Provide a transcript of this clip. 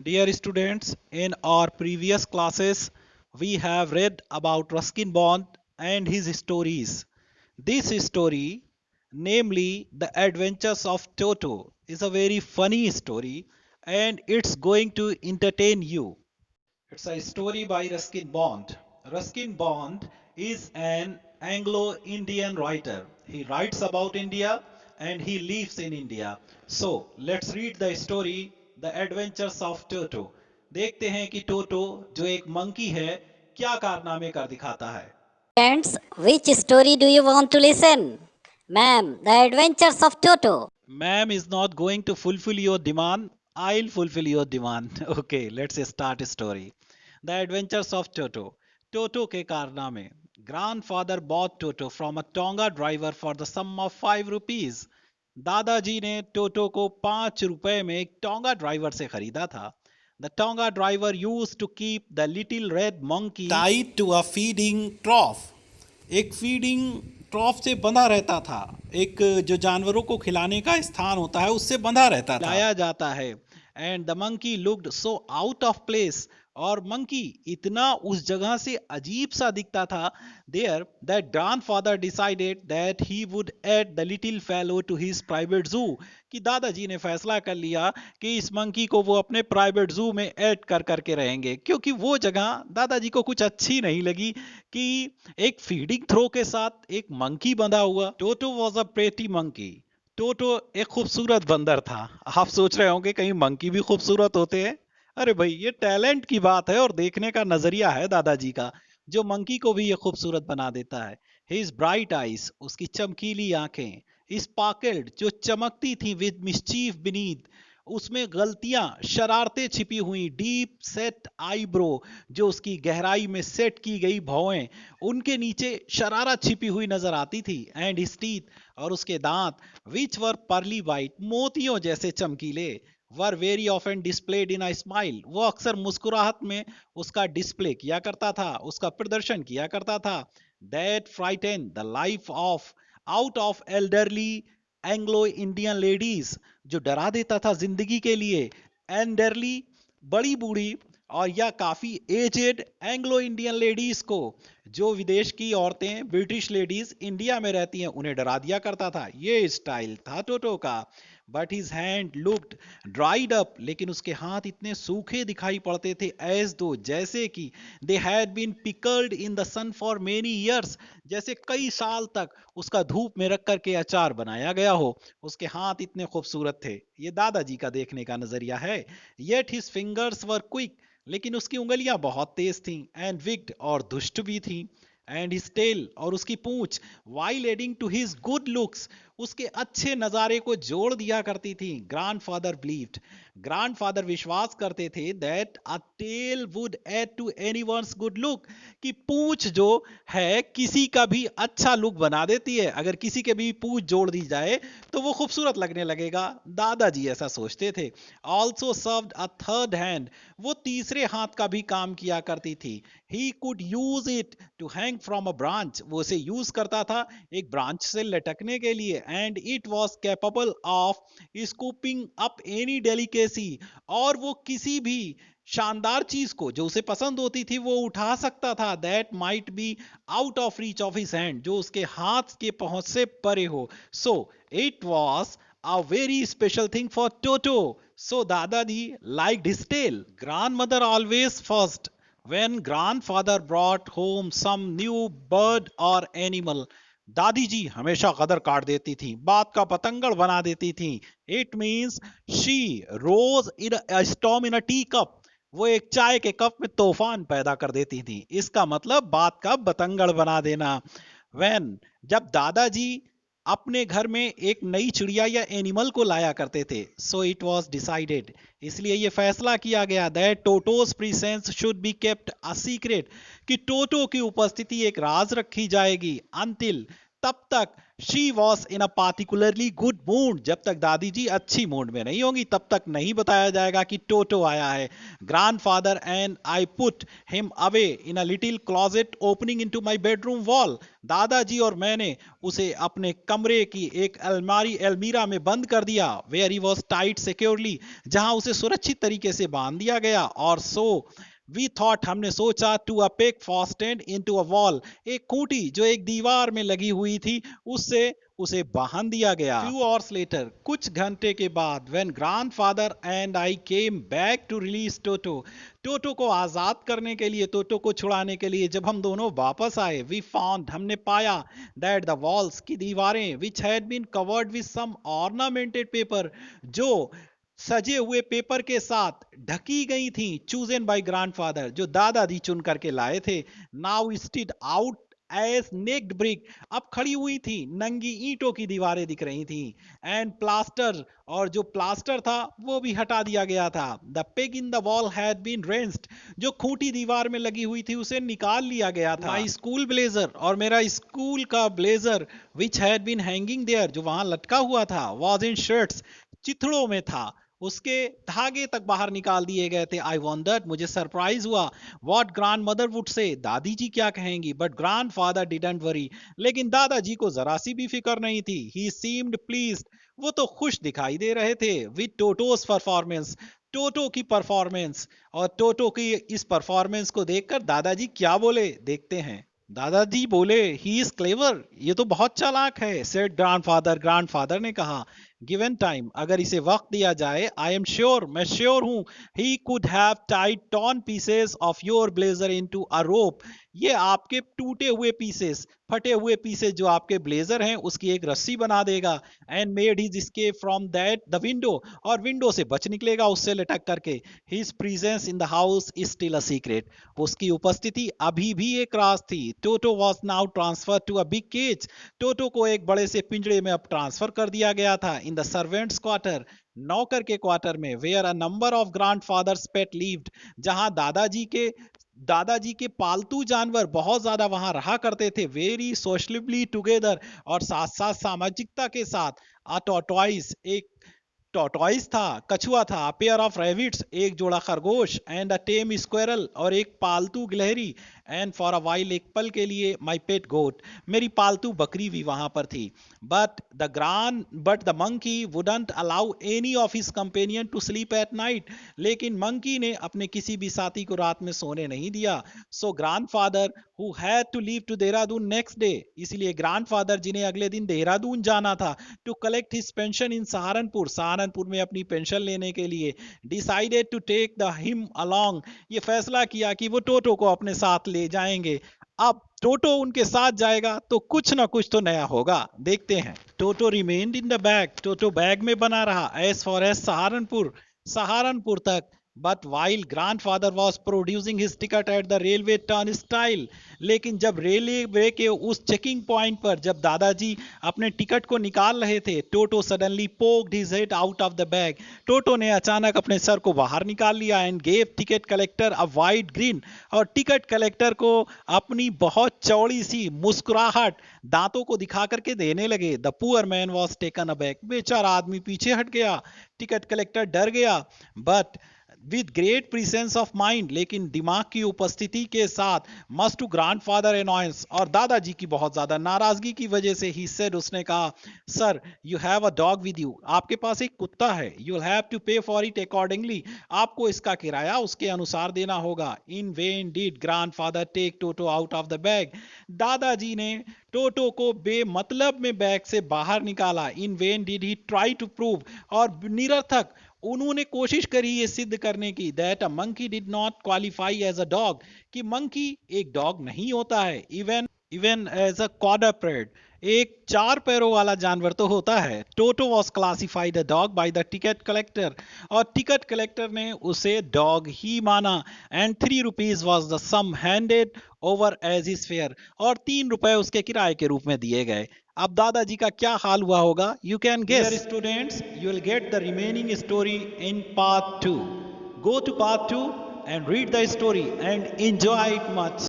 Dear students, in our previous classes, we have read about Ruskin Bond and his stories. This story, namely The Adventures of Toto, is a very funny story and it's going to entertain you. It's a story by Ruskin Bond. Ruskin Bond is an Anglo Indian writer. He writes about India and he lives in India. So, let's read the story The Adventures of Toto. देखते हैं कि टोटो जो एक monkey है क्या कारनामे कर दिखाता है. Friends, which story do you want to listen? Ma'am, The Adventures of Toto. Ma'am is not going to fulfill your demand. I'll fulfill your demand. Okay, let's start a story. The Adventures of Toto. Toto के कारनामे. Grandfather bought Toto from a Tonga driver for the sum of 5 rupees. दादाजी ने टोटो को 5 रुपए में एक tonga driver से खरीदा था. The Tonga driver used to keep the little red monkey tied to a feeding trough. एक फीडिंग ट्रॉफ से बंधा रहता था. एक जो जानवरों को खिलाने का स्थान होता है उससे बंधा रहता था, लाया जाता है. And the monkey looked so out of place, और मंकी इतना उस जगह से अजीब सा दिखता था. There that grandfather decided that he would add the little fellow to his private zoo. कि दादाजी ने फैसला कर लिया कि इस मंकी को वो अपने प्राइवेट जू में ऐड कर करके रहेंगे, क्योंकि वो जगह दादाजी को कुछ अच्छी नहीं लगी कि एक फीडिंग थ्रो के साथ एक मंकी बंधा हुआ. Toto was a pretty monkey. Toto एक खूबसूरत बंदर था. आप सोच रहे होंगे कहीं मंकी भी खूबसूरत होते हैं. अरे भाई, ये टैलेंट की बात है और देखने का नजरिया है दादाजी का, जो मंकी को भी ये खूबसूरत बना देता है. हिज ब्राइट आईज, उसकी चमकीली आंखें. स्पार्कल्ड, जो चमकती थी. विद मिस्चीफ बीनीथ, उसमें गलतियां, शरारतें छिपी हुई. डीप सेट आईब्रो, जो उसकी गहराई में सेट की गई भौएं, उनके नीचे शरारत छिपी हुई नजर आती थी. एंड हिज टीथ, और उसके दांत. विच वर पर्ली वाइट, मोतियों जैसे चमकीले. Were very often displayed in a smile, वो अक्सर मुस्कुराहट में उसका डिस्प्ले किया करता था, उसका प्रदर्शन किया करता था. That frighten the life of out of elderly Anglo Indian ladies, जो डरा देता था जिंदगी के लिए. एल्डरली, बड़ी बूढ़ी, और या काफी एजेड एंग्लो इंडियन लेडीज को, जो विदेश की औरतें, ब्रिटिश लेडीज इंडिया में रहती हैं, उन्हें डरा दिया करता था. ये स्टाइल था टोटो का. But his hand looked dried up, लेकिन उसके हाथ इतने सूखे दिखाई पड़ते थे, एज दो, जैसे कि they had been pickled in the sun for many years, जैसे कई साल तक उसका धूप में रख करके अचार बनाया गया हो. उसके हाथ इतने खूबसूरत थे. ये दादाजी का देखने का नजरिया है. येट हिज फिंगर्स वर क्विक, लेकिन उसकी उंगलियां बहुत तेज थीं. एंड विक्ड, और दुष्ट भी थीं. एंड हिज टेल, और उसकी पूंछ. While adding to his good looks, उसके अच्छे नजारे को जोड़ दिया करती थी. ग्रैंडफादर बिलीव्ड, ग्रैंडफादर विश्वास करते थे, that a tail would add to anyone's good look, कि पूंछ जो है किसी का भी अच्छा लुक बना देती है. अगर किसी के भी पूंछ जोड़ दी जाए तो वो खूबसूरत लगने लगेगा. दादाजी ऐसा सोचते थे. Also served a third hand, वो तीसरे हाथ का भी काम किया करती थी. He could use it to hang from a branch, वो उसे यूज करता था एक ब्रांच से लटकने के लिए. And it was capable of scooping up any delicacy, और वो किसी भी शानदार चीज को जो उसे पसंद होती थी वो उठा सकता था. That might be out of reach of his hand, जो उसके हाथ के पहुंच से परे हो. So it was a very special thing for Toto. So Dadadi liked his tale. Grandmother always first when grandfather brought home some new bird or animal. दादी जी हमेशा कदर काट देती थी, बात का पतंगड़ बना देती थी. It means she rose in a storm in a tea cup, वो एक चाय के कप में तूफान पैदा कर देती थी. इसका मतलब बात का बतंगड़ बना देना. when, जब दादाजी अपने घर में एक नई चिड़िया या एनिमल को लाया करते थे. सो इट वॉज डिसाइडेड, इसलिए यह फैसला किया गया, that Toto's presence should be kept a secret, कि टोटो की उपस्थिति एक राज रखी जाएगी. अंतिल, तब तक she was in a particularly good mood, जब तक दादी जी अच्छी मूड में नहीं होंगी तब तक नहीं बताया जाएगा कि टोटो आया है। Grandfather and I put him away in a little closet opening into my bedroom wall. दादाजी और मैंने उसे अपने कमरे की एक अलमीरा में बंद कर दिया, where he was tied securely, जहां उसे सुरक्षित तरीके से बांध दिया गया। और सो वी थॉट, हमने सोचा, to a peg fastened into a wall, एक खूंटी जो एक दीवार में लगी हुई थी उससे उसे बांध दिया गया। फ्यू आवर्स लेटर, कुछ घंटे के बाद, when grandfather and I came back to release Toto, Toto को आजाद करने के लिए, टोटो को छुड़ाने के लिए जब हम दोनों वापस आए, वी फाउंड, हमने पाया, दैट द वॉल्स, की दीवारें, which had been covered with some ornamented paper, जो सजे हुए पेपर के साथ ढकी गई थी, चूजन बाय ग्रैंडफादर, जो दादाजी चुन करके लाए थे, now stood out as naked brick, अब खड़ी हुई थी, नंगी ईंटों की दीवारें दिख रही थी, एंड प्लास्टर, और जो प्लास्टर था वो भी हटा दिया गया था। The peg in the wall had been wrenched, जो खूंटी दीवार में लगी हुई थी उसे निकाल लिया गया था। माई स्कूल ब्लेजर, और मेरा स्कूल का blazer, which had been hanging there, जो वहां लटका हुआ था, वॉज इन शर्ट्स, चिथड़ों में था, उसके धागे तक बाहर निकाल दिए गए थे। आई वॉन्डर्ड, मुझे सरप्राइज हुआ, what grand mother would say, दादी जी क्या कहेंगी, but grand father didn't worry, लेकिन दादाजी को जरा सी भी फिक्र नहीं थी। ही सीम्ड प्लीज्ड, वो तो खुश दिखाई दे रहे थे, विद टोटोस परफॉर्मेंस, टोटो की परफॉर्मेंस, और टोटो की इस परफॉर्मेंस को देखकर दादाजी क्या बोले, देखते हैं। दादाजी बोले, ही इज क्लेवर, ये तो बहुत चालाक है, सेड ग्रैंडफादर, ग्रैंडफादर ने कहा, गिवन टाइम, अगर इसे वक्त दिया जाए, आई एम श्योर, मैं श्योर हूं, he could have tied torn pieces of your blazer into a rope, ये आपके टूटे हुए पीसेस, फटे हुए पीसेस जो आपके ब्लेजर हैं उसकी एक रस्सी बना देगा, and made his escape from that the window, और विंडो से बच निकलेगा उससे लटक करके। His presence in the house is still a secret, उसकी उपस्थिति अभी भी एक राज थी। Toto was now transfer to a big cage, Toto को एक बड़े से पिंजड़े में अब ट्रांसफर कर दिया गया था। इन द सर्वेंट्स क्वार्टर, नौकर के क्वार्टर में, where a number of grandfather's pet lived, जहां दादाजी के पालतू जानवर बहुत ज्यादा वहां रहा करते थे, वेरी सोशलिबली टुगेदर, और साथ साथ सामाजिकता के साथ। अ टॉर्टोइस, एक टॉर्टोइस था, कछुआ था, पेयर ऑफ रैबिट्स, एक जोड़ा खरगोश, एंड अ टेम स्क्वेरल, और एक पालतू गिलहरी, एंड फॉर अ वाइल, एक पल के लिए, माई पेट गोट, मेरी पालतू बकरी भी वहां पर थी। But the monkey wouldn't allow any of his companion to sleep at night, लेकिन मंकी ने अपने किसी भी साथी को रात में सोने नहीं दिया। So grandfather who had to leave to Dehradun next day, इसलिए ग्रैंडफादर जिन्हें अगले दिन देहरादून जाना था, to collect his pension in Saharanpur में अपनी पेंशन लेने के लिए, decided to take the him along, ये फैसला किया कि वो टोटो को अपने साथ ले जाएंगे। अब टोटो उनके साथ जाएगा तो कुछ ना कुछ तो नया होगा, देखते हैं। Toto remained in the bag, Toto bag में बना रहा, एज फॉर एज सहारनपुर तक। But while grandfather was producing his ticket at the railway turnstile, लेकिन जब रेलवे के उस चेकिंग पॉइंट पर जब दादाजी अपने टिकट को निकाल रहे थे, Toto suddenly poked his head out of the bag, Toto ने अचानक अपने सर को बाहर निकाल लिया, and gave ticket collector a wide grin, और टिकट कलेक्टर को अपनी बहुत चौड़ी सी मुस्कुराहट दांतों को दिखा करके देने लगे। The poor man was taken aback, बेचारा आदमी पीछे हट गया, टिकट कलेक्टर डर गया, but with great presence of mind, लेकिन दिमाग की उपस्थिति के साथ, मस्ट टू ग्रैंडफादर अनॉयंस, और दादाजी की बहुत ज्यादा नाराजगी की वजह से, ही सेड, उसने कहा, sir you have a dog with you, आपके पास एक कुत्ता है, you will have to pay for it accordingly, आपको इसका किराया उसके अनुसार देना होगा। In vain did grandfather take Toto out of the bag, दादाजी ने टोटो को बेमतलब में बैग से बाहर निकाला। In vain did he try to prove, और निरर्थक उन्होंने कोशिश करी ये सिद्ध करने की, that a monkey did not qualify as a dog, कि मंकी एक डॉग नहीं होता है, इवन एज अ क्वाड्रपेड, एक चार पैरों वाला जानवर तो होता है। Toto was classified a dog by the ticket collector, और टिकट कलेक्टर ने उसे डॉग ही माना, and 3 rupees was the sum handed over as his fare, और 3 रुपए उसके किराए के रूप में दिए गए। अब दादाजी का क्या हाल हुआ होगा, you can guess. Students, you will get the remaining story in part 2। Go to part 2 and read the story and enjoy it much.